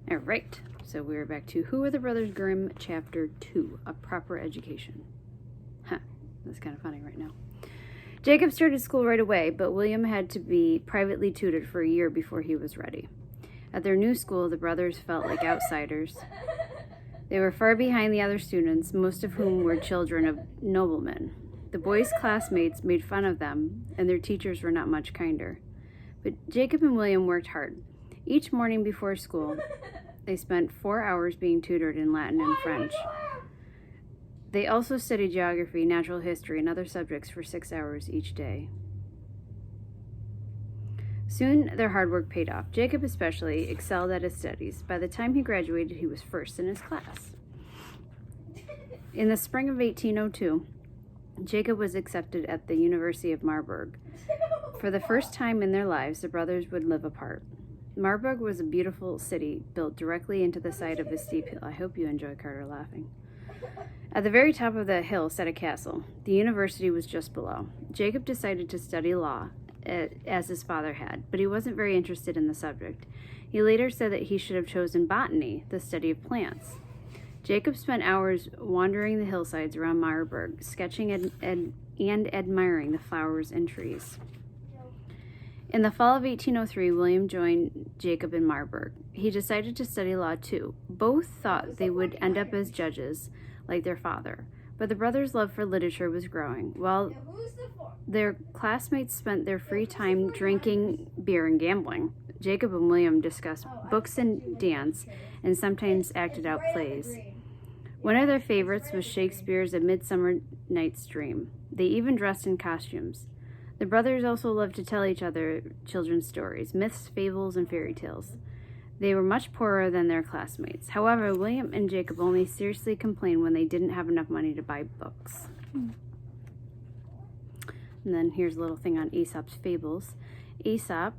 All right, so we're back to Who Are the Brothers Grimm, Chapter 2, A Proper Education. Huh, that's kind of funny right now. Jacob started school right away, but William had to be privately tutored for a year before he was ready. At their new school, the brothers felt like outsiders. They were far behind the other students, most of whom were children of noblemen. The boys' classmates made fun of them, and their teachers were not much kinder. But Jacob and William worked hard. Each morning before school, they spent 4 hours being tutored in Latin and French. They also studied geography, natural history, and other subjects for 6 hours each day. Soon, their hard work paid off. Jacob especially excelled at his studies. By the time he graduated, he was first in his class. In the spring of 1802, Jacob was accepted at the University of Marburg. For the first time in their lives, the brothers would live apart. Marburg was a beautiful city built directly into the side of a steep hill. I hope you enjoy Carter laughing. At the very top of the hill sat a castle. The university was just below. Jacob decided to study law, as his father had, but he wasn't very interested in the subject. He later said that he should have chosen botany, the study of plants. Jacob spent hours wandering the hillsides around Marburg, sketching and admiring the flowers and trees. In the fall of 1803, William joined Jacob in Marburg. He decided to study law too. Both thought they would end up as judges, like their father. But the brothers' love for literature was growing. While their classmates spent their free time drinking beer and gambling, Jacob and William discussed books and dance, and sometimes acted out plays. One of their favorites was Shakespeare's A Midsummer Night's Dream. They even dressed in costumes. The brothers also loved to tell each other children's stories, myths, fables, and fairy tales. They were much poorer than their classmates. However, William and Jacob only seriously complained when they didn't have enough money to buy books. And then here's a little thing on Aesop's fables. Aesop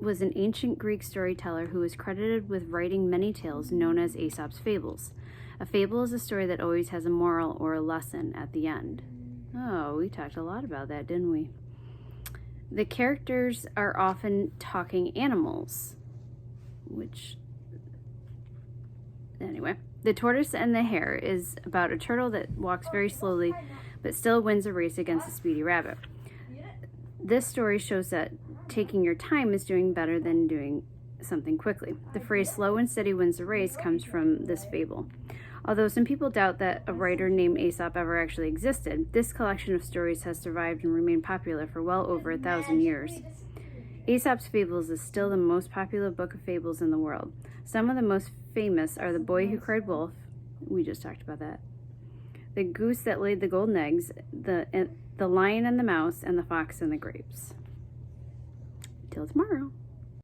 was an ancient Greek storyteller who was credited with writing many tales known as Aesop's fables. A fable is a story that always has a moral or a lesson at the end. Oh, we talked a lot about that, didn't we? The characters are often talking animals, anyway. The Tortoise and the Hare is about a turtle that walks very slowly, but still wins a race against a speedy rabbit. This story shows that taking your time is doing better than doing something quickly. The phrase slow and steady wins the race comes from this fable. Although some people doubt that a writer named Aesop ever actually existed, this collection of stories has survived and remained popular for well over 1,000 years. Aesop's Fables is still the most popular book of fables in the world. Some of the most famous are The Boy Who Cried Wolf, we just talked about that, The Goose That Laid the Golden Eggs, The Lion and the Mouse, and The Fox and the Grapes. Till tomorrow.